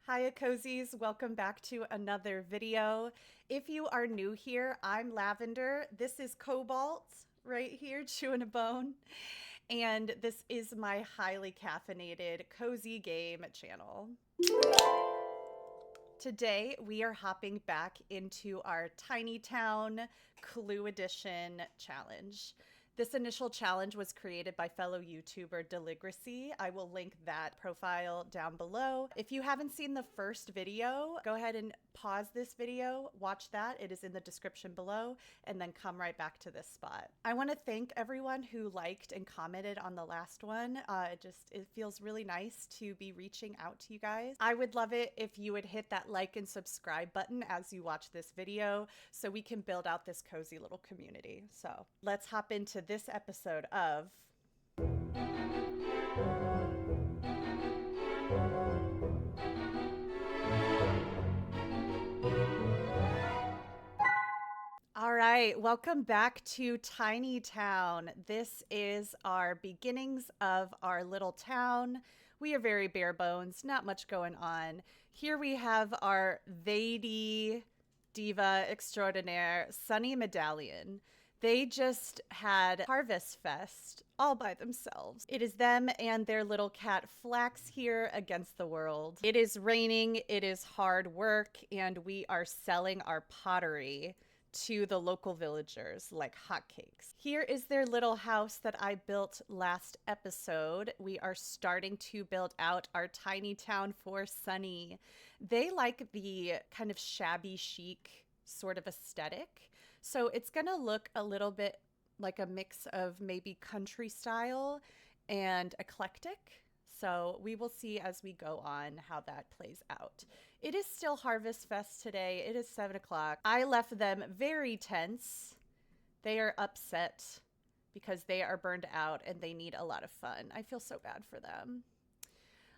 Hiya Cozies, welcome back to another video. If you are new here, I'm Lavender. This is Cobalt right here chewing a bone. And this is my highly caffeinated cozy game channel. Today we are hopping back into our Tiny Town Clue Edition challenge. This initial challenge was created by fellow YouTuber Deligracy. I will link that profile down below. If you haven't seen the first video, go ahead and pause this video, watch that. It is in the description below, and then come right back to this spot. I want to thank everyone who liked and commented on the last one. It feels really nice to be reaching out to you guys. I would love it if you would hit that like and subscribe button as you watch this video so we can build out this cozy little community. So let's hop into this episode of All right, welcome back to Tiny Town. This is our beginnings of our little town. We are very bare bones, not much going on. Here we have our Vady diva extraordinaire, Sunny Medallion. They just had Harvest Fest all by themselves. It is them and their little cat Flax here against the world. It is raining, it is hard work, and we are selling our pottery to the local villagers like hotcakes. Here is their little house that I built last episode. We are starting to build out our tiny town for Sunny. They like the kind of shabby chic sort of aesthetic. So it's gonna look a little bit like a mix of maybe country style and eclectic. So we will see as we go on how that plays out. It is still Harvest Fest today. It is 7 o'clock. I left them very tense. They are upset because they are burned out and they need a lot of fun. I feel so bad for them.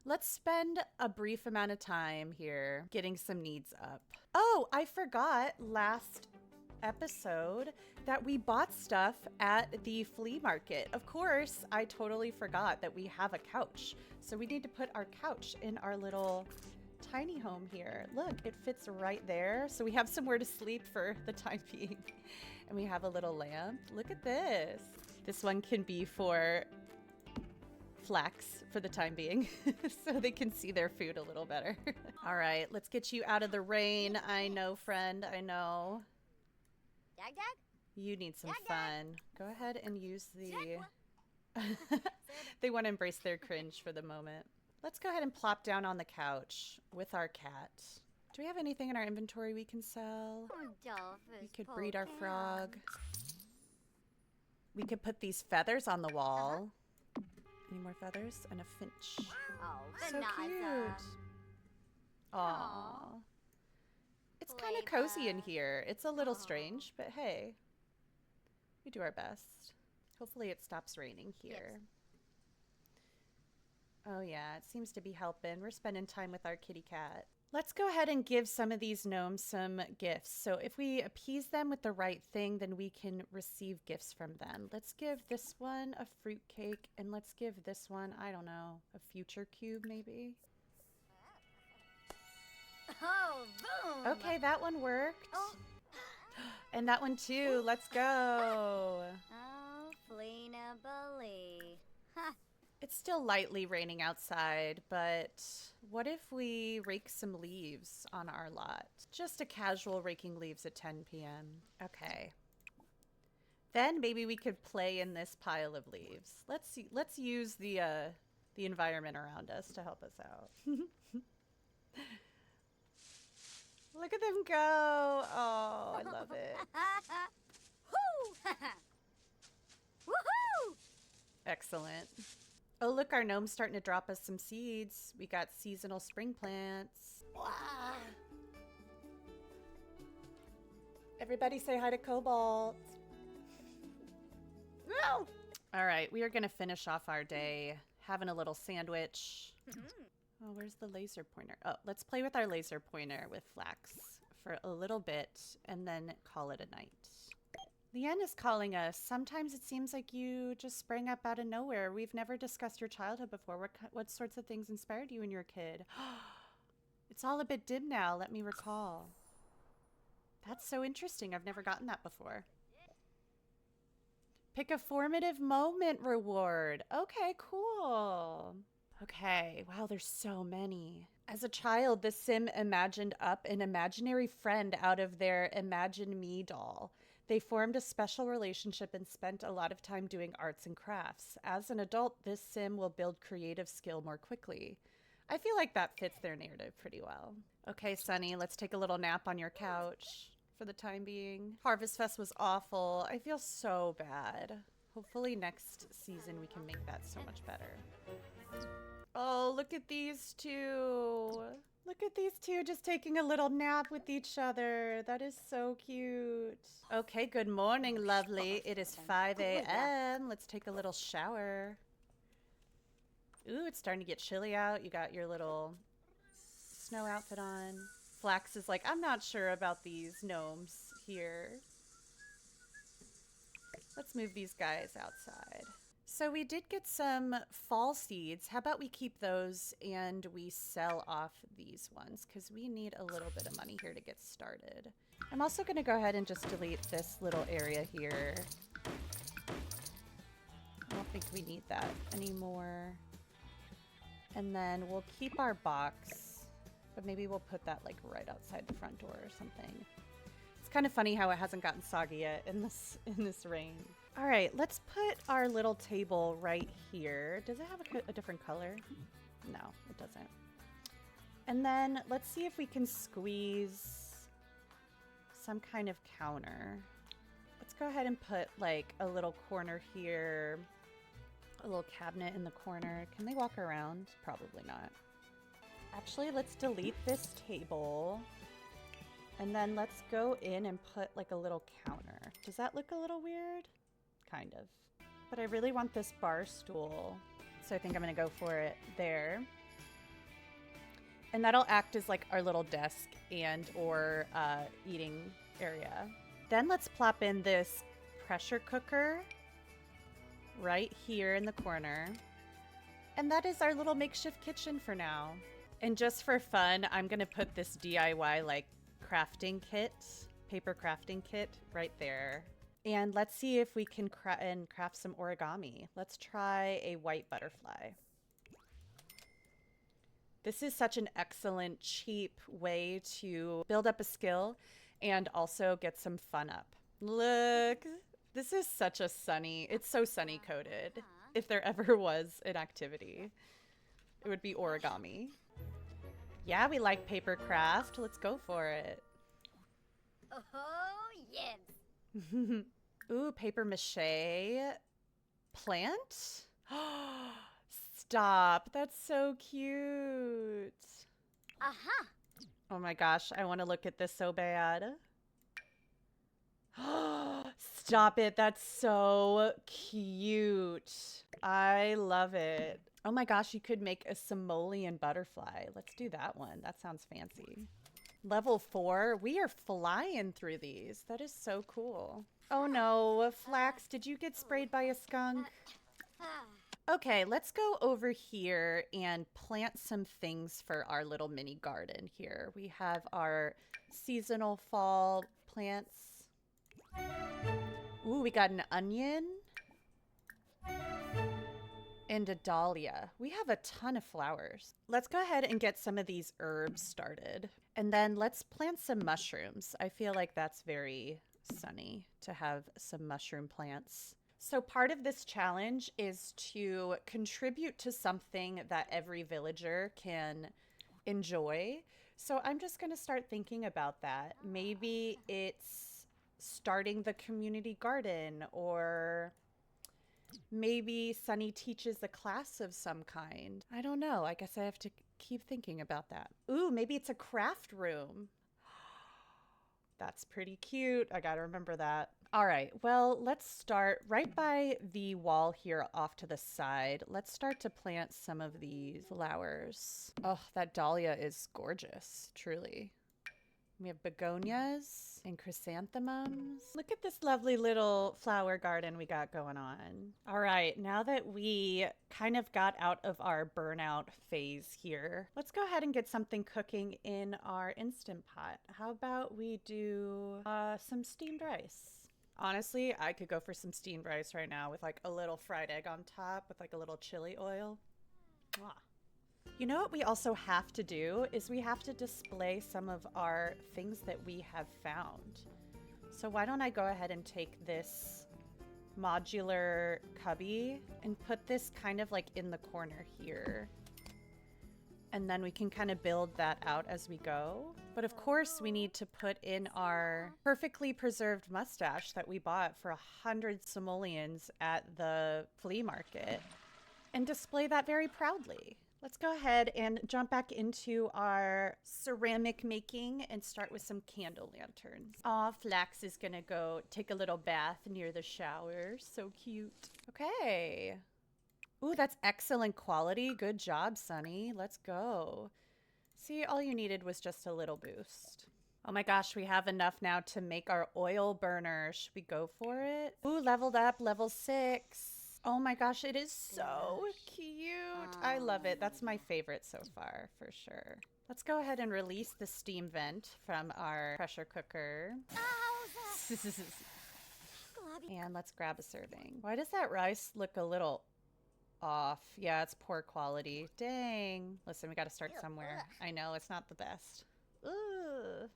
Let's spend a brief amount of time here getting some needs up. Oh, I forgot last episode that we bought stuff at the flea market. Of course, I totally forgot that we have a couch. So we need to put our couch in our little tiny home here. Look, it fits right there. So we have somewhere to sleep for the time being. And we have a little lamp. Look at this. This one can be for Flax for the time being so they can see their food a little better. All right, let's get you out of the rain. I know, friend, I know. Dag dag? You need some Dag, dag. fun. Go ahead and use the... They want to embrace their cringe for the moment. Let's go ahead and plop down on the couch with our cat. Do we have anything in our inventory we can sell? We could breed our frog. We could put these feathers on the wall. Any more feathers? And a finch. Oh, So cute. Aww. It's kind of cozy in here. It's a little strange, but hey, we do our best. Hopefully it stops raining here. Yes. Oh yeah, it seems to be helping. We're spending time with our kitty cat. Let's go ahead and give some of these gnomes some gifts. So if we appease them with the right thing, then we can receive gifts from them. Let's give this one a fruit cake, and let's give this one, I don't know, a future cube maybe? Oh, boom! Okay, that one worked. Oh. And that one too. Let's go. Oh, fleenably. Ha! It's still lightly raining outside, but what if we rake some leaves on our lot? Just a casual raking leaves at 10 p.m. Okay. Then maybe we could play in this pile of leaves. Let's see. Let's use the environment around us to help us out. Look at them go. Oh, I love it. Woo! Woohoo! Excellent. Oh, look, our gnome's starting to drop us some seeds. We got seasonal spring plants. Wow. Everybody say hi to Cobalt. No! All right, we are going to finish off our day having a little sandwich. Oh, where's the laser pointer? Oh, let's play with our laser pointer with Flax for a little bit and then call it a night. Leanne is calling us. Sometimes it seems like you just sprang up out of nowhere. We've never discussed your childhood before. What sorts of things inspired you when you were a kid? It's all a bit dim now, let me recall. That's so interesting. I've never gotten that before. Pick a formative moment reward. Okay, cool. Okay, wow, there's so many. As a child, the sim imagined up an imaginary friend out of their Imagine Me doll. They formed a special relationship and spent a lot of time doing arts and crafts. As an adult, this sim will build creative skill more quickly. I feel like that fits their narrative pretty well. Okay, Sunny, let's take a little nap on your couch for the time being. Harvest Fest was awful. I feel so bad. Hopefully next season we can make that so much better. Oh, look at these two. Look at these two just taking a little nap with each other. That is so cute. Okay, good morning, lovely. It is 5 a.m. Let's take a little shower. Ooh, it's starting to get chilly out. You got your little snow outfit on. Flax is like, I'm not sure about these gnomes here. Let's move these guys outside. So we did get some fall seeds. How about we keep those and we sell off these ones because we need a little bit of money here to get started. I'm also going to go ahead and just delete this little area here. I don't think we need that anymore. And then we'll keep our box, but maybe we'll put that like right outside the front door or something. It's kind of funny how it hasn't gotten soggy yet in this rain. All right, let's put our little table right here. Does it have a different color? No, it doesn't. And then let's see if we can squeeze some kind of counter. Let's go ahead and put like a little corner here, a little cabinet in the corner. Can they walk around? Probably not. Actually, let's delete this table. And then let's go in and put like a little counter. Does that look a little weird? Kind of. But I really want this bar stool, so I think I'm gonna go for it there. And that'll act as like our little desk and or eating area. Then let's plop in this pressure cooker right here in the corner. And that is our little makeshift kitchen for now. And just for fun, I'm gonna put this DIY like crafting kit, paper crafting kit right there. And let's see if we can craft some origami. Let's try a white butterfly. This is such an excellent, cheap way to build up a skill and also get some fun up. Look, this is such a sunny, it's so sunny coded. If there ever was an activity, it would be origami. Yeah, we like paper craft. Let's go for it. Oh, yes. Ooh, paper mache plant? Stop. That's so cute. Aha. Oh my gosh, I want to look at this so bad. Stop it. That's so cute. I love it. Oh my gosh, you could make a simoleon butterfly. Let's do that one. That sounds fancy. Level 4. We are flying through these. That is so cool. Oh no, Flax, did you get sprayed by a skunk? Okay, let's go over here and plant some things for our little mini garden here. We have our seasonal fall plants. Ooh, we got an onion and a dahlia. We have a ton of flowers. Let's go ahead and get some of these herbs started. And then let's plant some mushrooms. I feel like that's very sunny to have some mushroom plants. So part of this challenge is to contribute to something that every villager can enjoy. So I'm just going to start thinking about that. Maybe it's starting the community garden, or maybe Sunny teaches a class of some kind. I don't know. I guess I have to keep thinking about that. Ooh, maybe it's a craft room. That's pretty cute. I gotta remember that. All right, well, let's start right by the wall here off to the side. Let's start to plant some of these flowers. Oh, that dahlia is gorgeous, truly. We have begonias and chrysanthemums. Look at this lovely little flower garden we got going on. All right, now that we kind of got out of our burnout phase here, let's go ahead and get something cooking in our Instant Pot. How about we do some steamed rice? Honestly, I could go for some steamed rice right now with like a little fried egg on top with like a little chili oil. Mwah. You know what we also have to do is we have to display some of our things that we have found. So why don't I go ahead and take this modular cubby and put this kind of like in the corner here. And then we can kind of build that out as we go. But of course we need to put in our perfectly preserved mustache that we bought for 100 simoleons at the flea market and display that very proudly. Let's go ahead and jump back into our ceramic making and start with some candle lanterns. Aw, Flax is gonna go take a little bath near the shower. So cute. Okay. Ooh, that's excellent quality. Good job, Sunny. Let's go. See, all you needed was just a little boost. Oh my gosh, we have enough now to make our oil burner. Should we go for it? Ooh, leveled up, level 6. Oh my gosh, it is so cute. I love it. That's my favorite so far, for sure. Let's go ahead and release the steam vent from our pressure cooker. And let's grab a serving. Why does that rice look a little off? Yeah, it's poor quality. Dang. Listen, we got to start somewhere. I know, it's not the best. Ugh.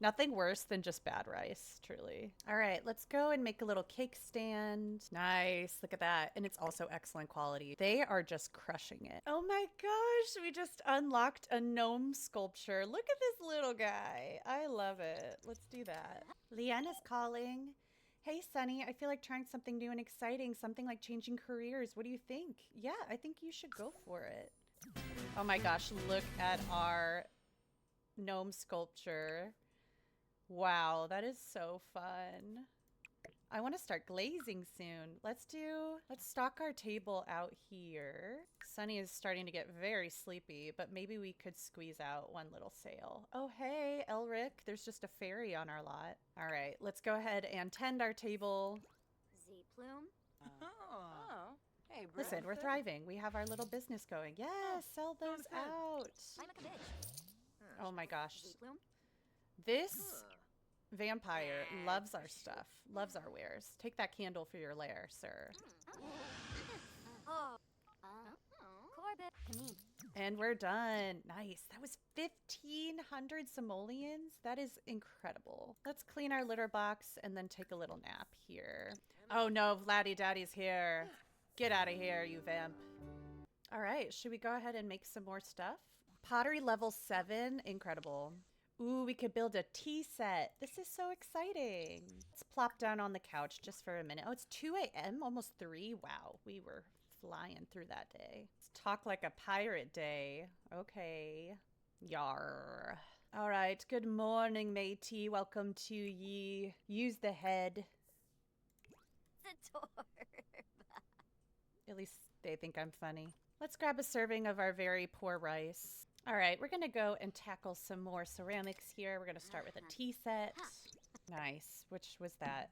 Nothing worse than just bad rice, truly. All right, let's go and make a little cake stand. Nice, look at that. And it's also excellent quality. They are just crushing it. Oh my gosh, we just unlocked a gnome sculpture. Look at this little guy. I love it. Let's do that. Leanna's calling. Hey, Sunny, I feel like trying something new and exciting, something like changing careers. What do you think? Yeah, I think you should go for it. Oh my gosh, look at our gnome sculpture. Wow, that is so fun. I want to start glazing soon. Let's stock our table out here. Sunny is starting to get very sleepy, but maybe we could squeeze out one little sail. Oh, hey, Elric, there's just a fairy on our lot. All right, let's go ahead and tend our table. Z-Plume? Oh. Hey, bro. Listen, we're thriving. We have our little business going. Yes, sell those out. I'm a bitch. Oh my gosh. Z-Plume? This vampire loves our stuff, loves our wares. Take that candle for your lair, sir. Oh. Corbett. Kameen. And we're done. Nice. That was 1,500 simoleons. That is incredible. Let's clean our litter box and then take a little nap here. Oh no, Vladdy Daddy's here. Get out of here, you vamp. All right, should we go ahead and make some more stuff? Pottery level 7. Incredible. Ooh, we could build a tea set. This is so exciting. Let's plop down on the couch just for a minute. Oh, it's 2 a.m., almost 3. Wow, we were flying through that day. Let's talk like a pirate day. Okay. Yar. All right, good morning, matey. Welcome to ye. Use the head. Sator. At least they think I'm funny. Let's grab a serving of our very poor rice. All right, we're gonna go and tackle some more ceramics here. We're gonna start with a tea set. Nice. Which was that?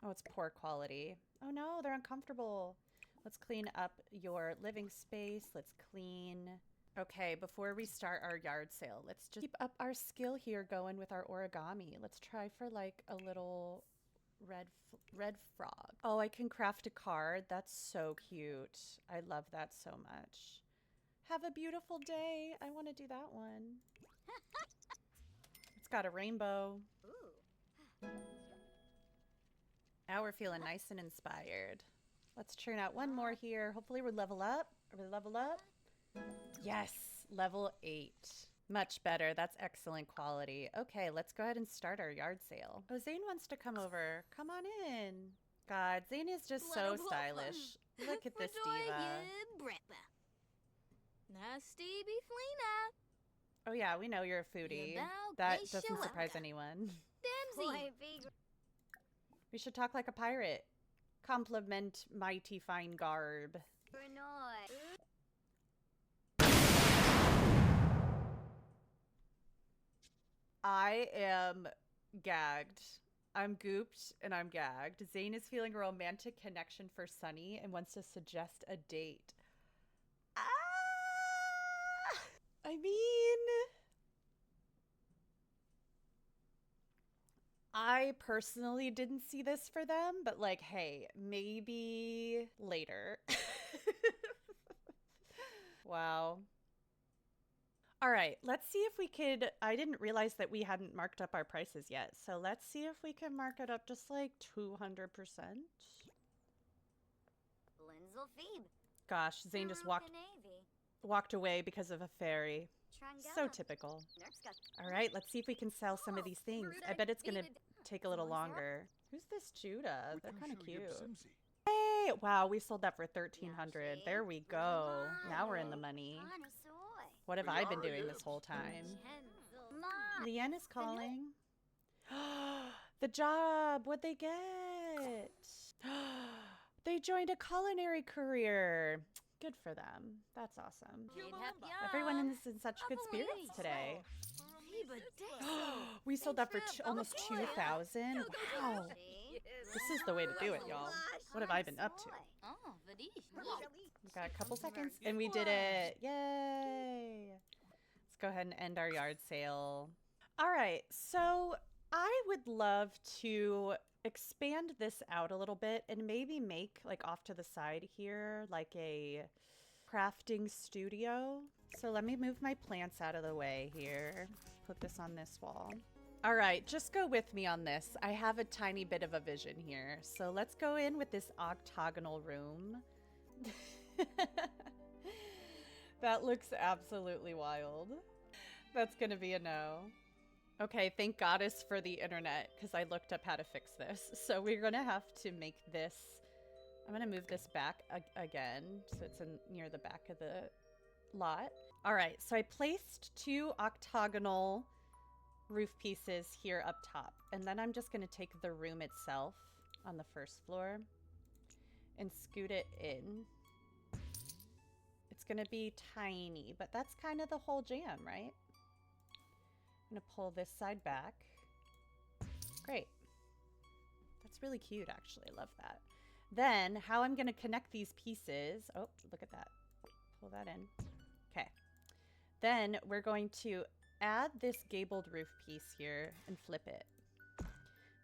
Oh, it's poor quality. Oh no, they're uncomfortable. Let's clean up your living space. Let's clean. Okay, before we start our yard sale, let's just keep up our skill here going with our origami. Let's try for like a little red frog. Oh, I can craft a card. That's so cute. I love that so much. Have a beautiful day. I want to do that one. It's got a rainbow. Ooh. Now we're feeling nice and inspired. Let's churn out one more here. Hopefully we'll level up. Are we level up? Yes, level 8. Much better. That's excellent quality. Okay, let's go ahead and start our yard sale. Oh, Zane wants to come over. Come on in. God, Zane is just so stylish. Look at this diva. Nasty Beeflina. Oh yeah, we know you're a foodie. That doesn't surprise anyone. Damsy. We should talk like a pirate. Compliment mighty fine garb. Bernard. I am gagged. I'm gooped and I'm gagged. Zane is feeling a romantic connection for Sunny and wants to suggest a date. Ah! I mean, I personally didn't see this for them, but like, hey, maybe later. Wow. All right, let's see if we could. I didn't realize that we hadn't marked up our prices yet. So let's see if we can mark it up just like 200%. Blinzel Phoebe. Gosh, Zane just walked away because of a fairy. So typical. All right, let's see if we can sell some of these things. I bet it's going to take a little longer. Who's this Judah? They're kind of cute. Hey, wow, we sold that for 1,300. There we go. Now we're in the money. What have I been doing this whole time? Leanne is calling. The job. What'd they get? They joined a culinary career. Good for them. That's awesome. Everyone is in such good spirits today. We sold that for almost 2,000. Wow. This is the way to do it, y'all. What have I been up to? We got a couple seconds and we did it. Yay. Let's go ahead and end our yard sale. All right. So I would love to expand this out a little bit and maybe make like off to the side here, like a crafting studio. So let me move my plants out of the way here. Put this on this wall. All right, just go with me on this. I have a tiny bit of a vision here. So let's go in with this octagonal room. That looks absolutely wild. That's gonna be a no. Okay, thank goddess for the internet, because I looked up how to fix this. So we're gonna have to make this, I'm gonna move this back again, so it's near the back of the lot. All right, so I placed 2 octagonal roof pieces here up top, and then I'm just gonna take the room itself on the first floor and scoot it in. It's gonna be tiny, but that's kind of the whole jam, right? I'm gonna pull this side back. Great. That's really cute, actually. I love that. Then how I'm gonna connect these pieces. Oh, look at that. Pull that in. Okay. Then we're going to add this gabled roof piece here and flip it.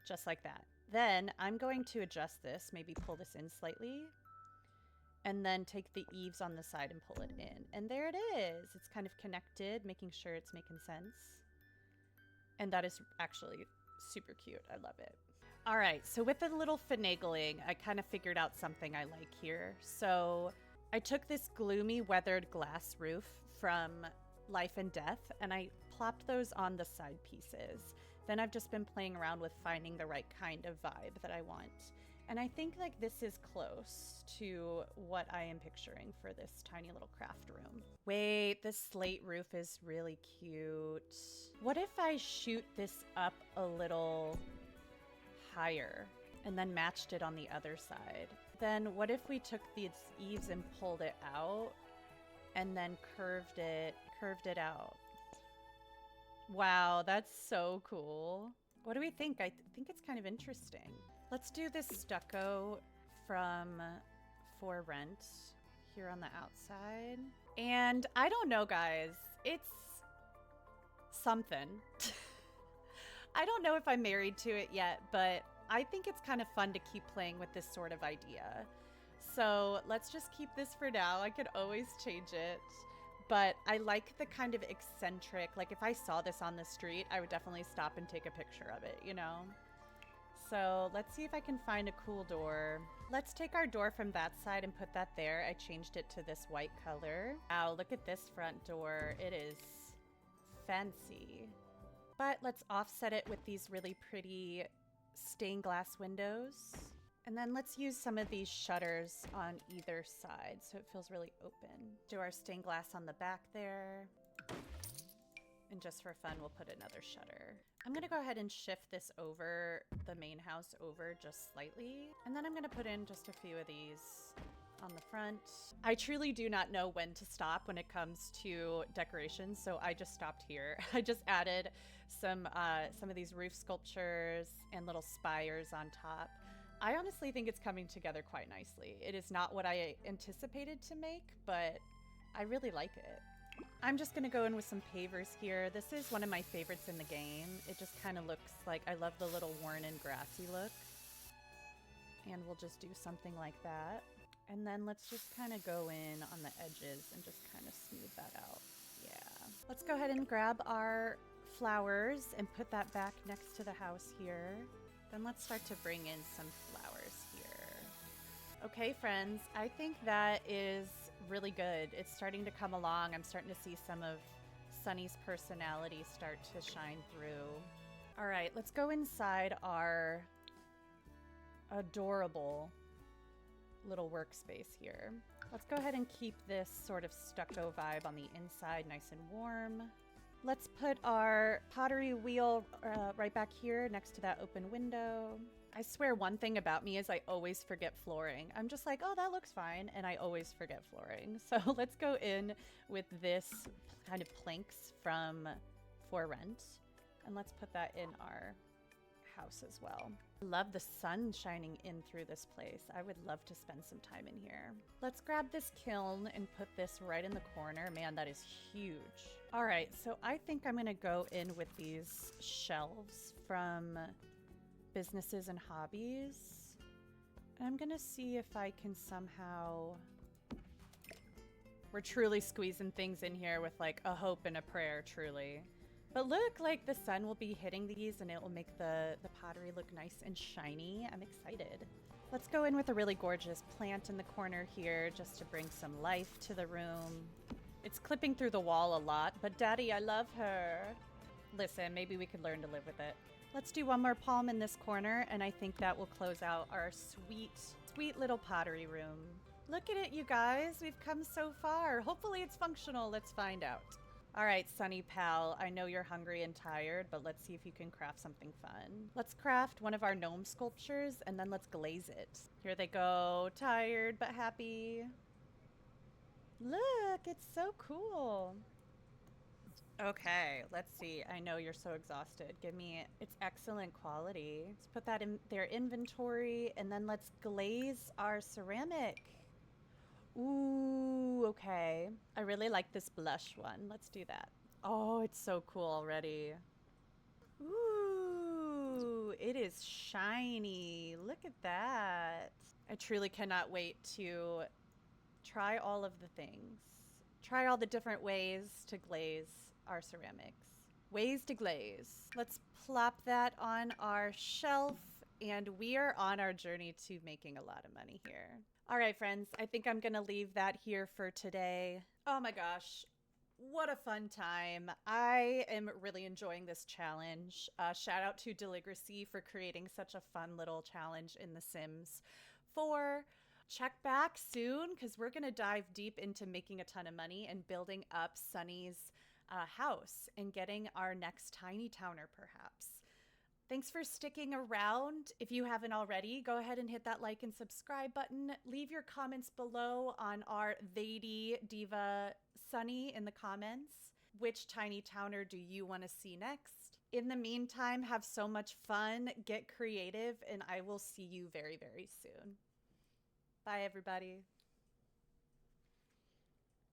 Just like that. Then I'm going to adjust this, maybe pull this in slightly, and then take the eaves on the side and pull it in. And there it is. It's kind of connected, making sure it's making sense. And that is actually super cute. I love it. All right, so with a little finagling, I kind of figured out something I like here. So I took this gloomy weathered glass roof from Life and Death, and I plopped those on the side pieces. Then I've just been playing around with finding the right kind of vibe that I want. And I think like this is close to what I am picturing for this tiny little craft room. Wait, this slate roof is really cute. What if I shoot this up a little higher and then matched it on the other side? Then what if we took these eaves and pulled it out and then curved it out? Wow, that's so cool. What do we think? I think it's kind of interesting. Let's do this stucco from For Rent here on the outside. And I don't know, guys. It's something. I don't know if I'm married to it yet, but I think it's kind of fun to keep playing with this sort of idea. So let's just keep this for now. I could always change it. But I like the kind of eccentric, like if I saw this on the street, I would definitely stop and take a picture of it, you know? So let's see if I can find a cool door. Let's take our door from that side and put that there. I changed it to this white color. Wow, look at this front door. It is fancy. But let's offset it with these really pretty stained glass windows. And then let's use some of these shutters on either side so it feels really open. Do our stained glass on the back there. And just for fun, we'll put another shutter. I'm gonna go ahead and shift this over, the main house over just slightly. And then I'm gonna put in just a few of these on the front. I truly do not know when to stop when it comes to decorations, so I just stopped here. I just added some of these roof sculptures and little spires on top. I honestly think it's coming together quite nicely. It is not what I anticipated to make, but I really like it. I'm just gonna go in with some pavers here. This is one of my favorites in the game. It just kind of looks like, I love the little worn and grassy look. And we'll just do something like that. And then let's just kind of go in on the edges and just kind of smooth that out. Yeah. Let's go ahead and grab our flowers and put that back next to the house here. Then let's start to bring in some flowers here. Okay, friends, I think that is really good. It's starting to come along. I'm starting to see some of Sunny's personality start to shine through. All right, let's go inside our adorable little workspace here. Let's go ahead and keep this sort of stucco vibe on the inside nice and warm. Let's put our pottery wheel right back here next to that open window. I swear one thing about me is I always forget flooring. I'm just like, oh, that looks fine, and I always forget flooring. So let's go in with this kind of planks from For Rent, and let's put that in our house as well. I love the sun shining in through this place. I would love to spend some time in here. Let's grab this kiln and put this right in the corner. Man, that is huge. All right, so I think I'm gonna go in with these shelves from Businesses and Hobbies. And I'm gonna see if I can somehow... We're truly squeezing things in here with like a hope and a prayer, truly. But look, like the sun will be hitting these and it will make the pottery look nice and shiny. I'm excited. Let's go in with a really gorgeous plant in the corner here just to bring some life to the room. It's clipping through the wall a lot, but Daddy, I love her. Listen, maybe we could learn to live with it. Let's do one more palm in this corner, and I think that will close out our sweet, sweet little pottery room. Look at it, you guys. We've come so far. Hopefully it's functional. Let's find out. All right, Sunny pal, I know you're hungry and tired, but let's see if you can craft something fun. Let's craft one of our gnome sculptures, and then let's glaze it. Here they go, tired but happy. Look, it's so cool. Okay, let's see. I know you're so exhausted. Give me, it's excellent quality. Let's put that in their inventory, and then let's glaze our ceramic. Ooh, okay. I really like this blush one. Let's do that. Oh, it's so cool already. Ooh, it is shiny. Look at that. I truly cannot wait to try all of the things. Try all the different ways to glaze our ceramics. Ways to glaze. Let's plop that on our shelf, and we are on our journey to making a lot of money here. All right, friends, I think I'm gonna leave that here for today. Oh my gosh, what a fun time. I am really enjoying this challenge. Shout out to Deligracy for creating such a fun little challenge in The Sims 4. Check back soon, because we're gonna dive deep into making a ton of money and building up Sunny's house and getting our next tiny towner, perhaps. Thanks for sticking around. If you haven't already, go ahead and hit that like and subscribe button. Leave your comments below on our Lady Diva Sunny in the comments. Which tiny towner do you want to see next? In the meantime, have so much fun, get creative, and I will see you very, very soon. Bye, everybody.